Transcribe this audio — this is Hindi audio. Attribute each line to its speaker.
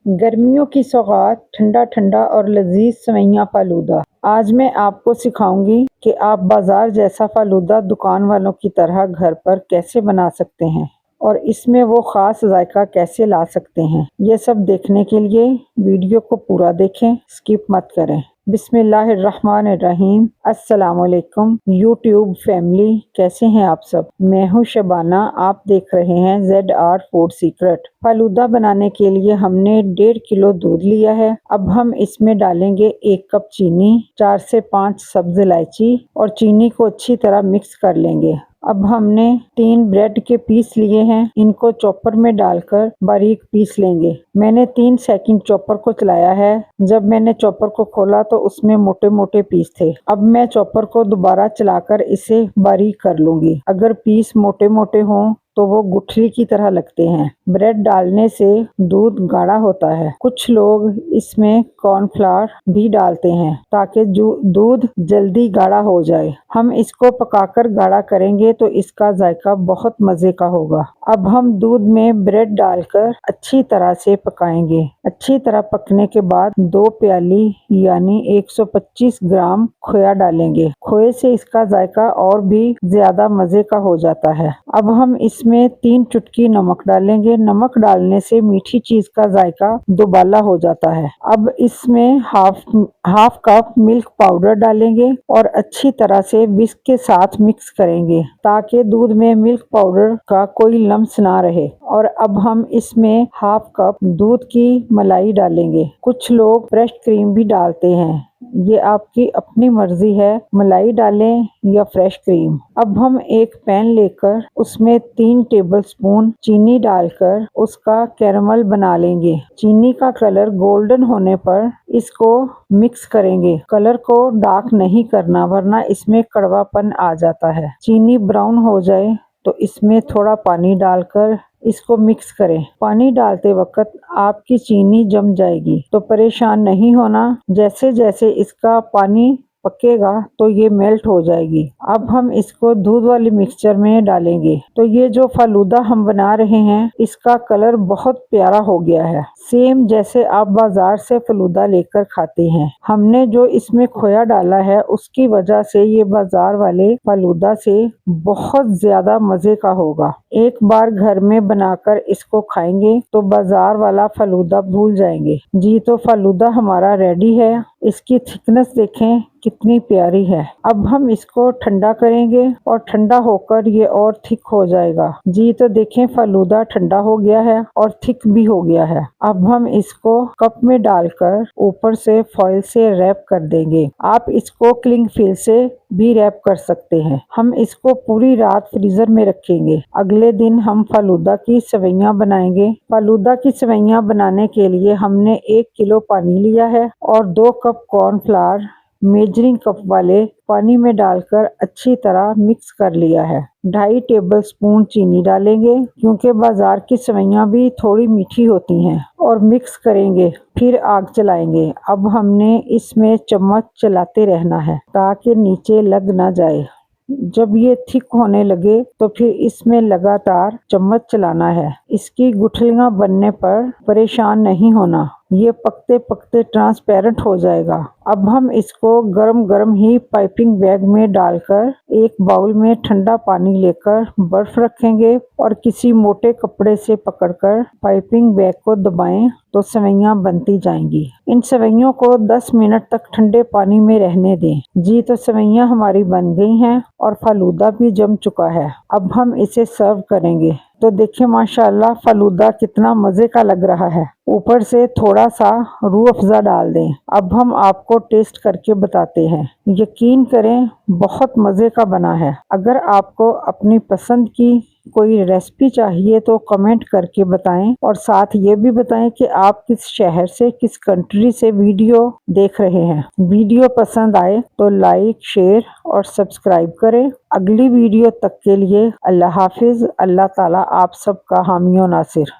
Speaker 1: गर्मियों की सौगात ठंडा ठंडा और लजीज सेवइयां फालूदा। आज मैं आपको सिखाऊंगी कि आप बाजार जैसा फालूदा दुकान वालों की तरह घर पर कैसे बना सकते हैं और इसमें वो खास जायका कैसे ला सकते हैं। ये सब देखने के लिए वीडियो को पूरा देखें, स्किप मत करें। बिस्मिल्लाहिर्रहमानिर्रहीम। अस्सलामुअलैकुम यूट्यूब फैमिली, कैसे हैं आप सब। मैं हूं शबाना, आप देख रहे हैं ZR फूड सीक्रेट। फालूदा बनाने के लिए हमने 1.5 किलो दूध लिया है। अब हम इसमें डालेंगे 1 कप चीनी, 4 से 5 सब्ज इलायची और चीनी को अच्छी तरह मिक्स कर लेंगे। अब हमने 3 ब्रेड के पीस लिए हैं, इनको चॉपर में डालकर बारीक पीस लेंगे। मैंने 3 सेकंड चॉपर को चलाया है। जब मैंने चॉपर को खोला तो उसमें मोटे मोटे पीस थे। अब मैं चॉपर को दोबारा चलाकर इसे बारीक कर लूंगी। अगर पीस मोटे मोटे हों तो वो गुठली की तरह लगते हैं। ब्रेड डालने से दूध गाढ़ा होता है। कुछ लोग इसमें कॉर्नफ्लावर भी डालते हैं ताकि दूध जल्दी गाढ़ा हो जाए। हम इसको पकाकर गाढ़ा करेंगे तो इसका जायका बहुत मजे का होगा। अब हम दूध में ब्रेड डालकर अच्छी तरह से पकाएंगे। अच्छी तरह पकने के बाद 2 प्याली यानी 125 ग्राम खोया डालेंगे। खोए से इसका जायका और भी ज्यादा मजे का हो जाता है। अब हम इसमें 3 चुटकी नमक डालेंगे। नमक डालने से मीठी चीज का जायका दुबाला हो जाता है। अब इसमें हाफ कप मिल्क पाउडर डालेंगे और अच्छी तरह से विस्क के साथ मिक्स करेंगे ताकि दूध में मिल्क पाउडर का कोई लम्स ना रहे। और अब हम इसमें हाफ कप दूध की मलाई डालेंगे। कुछ लोग फ्रेश क्रीम भी डालते हैं, ये आपकी अपनी मर्जी है, मलाई डालें या फ्रेश क्रीम। अब हम एक पैन लेकर उसमें 3 टेबलस्पून चीनी डालकर उसका कैरमल बना लेंगे। चीनी का कलर गोल्डन होने पर इसको मिक्स करेंगे। कलर को डार्क नहीं करना वरना इसमें कड़वापन आ जाता है। चीनी ब्राउन हो जाए तो इसमें थोड़ा पानी डालकर इसको मिक्स करें। पानी डालते वक्त आपकी चीनी जम जाएगी तो परेशान नहीं होना। जैसे जैसे इसका पानी पकेगा तो ये मेल्ट हो जाएगी। अब हम इसको दूध वाली मिक्सचर में डालेंगे। तो ये जो फालूदा हम बना रहे हैं इसका कलर बहुत प्यारा हो गया है, सेम जैसे आप बाजार से फालूदा लेकर खाते हैं। हमने जो इसमें खोया डाला है उसकी वजह से ये बाजार वाले फालूदा से बहुत ज्यादा मजे का होगा। एक बार घर में बनाकर इसको खाएंगे तो बाजार वाला फालूदा भूल जाएंगे। जी, तो फालूदा हमारा रेडी है। इसकी थिकनेस देखें कितनी प्यारी है। अब हम इसको ठंडा करेंगे और ठंडा होकर ये और थिक हो जाएगा। जी, तो देखें फालूदा ठंडा हो गया है और थिक भी हो गया है। अब हम इसको कप में डालकर ऊपर से फॉइल से रैप कर देंगे। आप इसको क्लिंग फिल से भी रैप कर सकते हैं। हम इसको पूरी रात फ्रीजर में रखेंगे। अगले दिन हम फालूदा की सेवइयां बनाएंगे। फालूदा की सेवइयां बनाने के लिए हमने 1 किलो पानी लिया है और 2 कप कॉर्नफ्लावर मेजरिंग कप वाले पानी में डालकर अच्छी तरह मिक्स कर लिया है। 2.5 टेबलस्पून चीनी डालेंगे क्योंकि बाजार की सेवइयां भी थोड़ी मीठी होती हैं। और मिक्स करेंगे, फिर आग चलाएंगे। अब हमने इसमें चम्मच चलाते रहना है ताकि नीचे लग ना जाए। जब ये थिक होने लगे तो फिर इसमें लगातार चम्मच चलाना है। इसकी गुठलियां बनने पर परेशान नहीं होना, ये पकते पकते ट्रांसपेरेंट हो जाएगा। अब हम इसको गरम गरम ही पाइपिंग बैग में डालकर एक बाउल में ठंडा पानी लेकर बर्फ रखेंगे और किसी मोटे कपड़े से पकड़कर पाइपिंग बैग को दबाएं तो सेवइयां बनती जाएंगी। इन सेवइयों को 10 मिनट तक ठंडे पानी में रहने दें। जी, तो सेवइयां हमारी बन गई हैं और फालूदा भी जम चुका है। अब हम इसे सर्व करेंगे। तो देखिए माशाल्लाह फालूदा कितना मजे का लग रहा है। ऊपर से थोड़ा सा रूह अफ़ज़ा डाल दें। अब हम आपको टेस्ट करके बताते हैं। यकीन करें बहुत मजे का बना है। अगर आपको अपनी पसंद की कोई रेसिपी चाहिए तो कमेंट करके बताएं और साथ ये भी बताएं कि आप किस शहर से, किस कंट्री से वीडियो देख रहे हैं। वीडियो पसंद आए तो लाइक, शेयर और सब्सक्राइब करें। अगली वीडियो तक के लिए अल्लाह हाफिज। अल्लाह ताला आप सबका हामी व नासिर।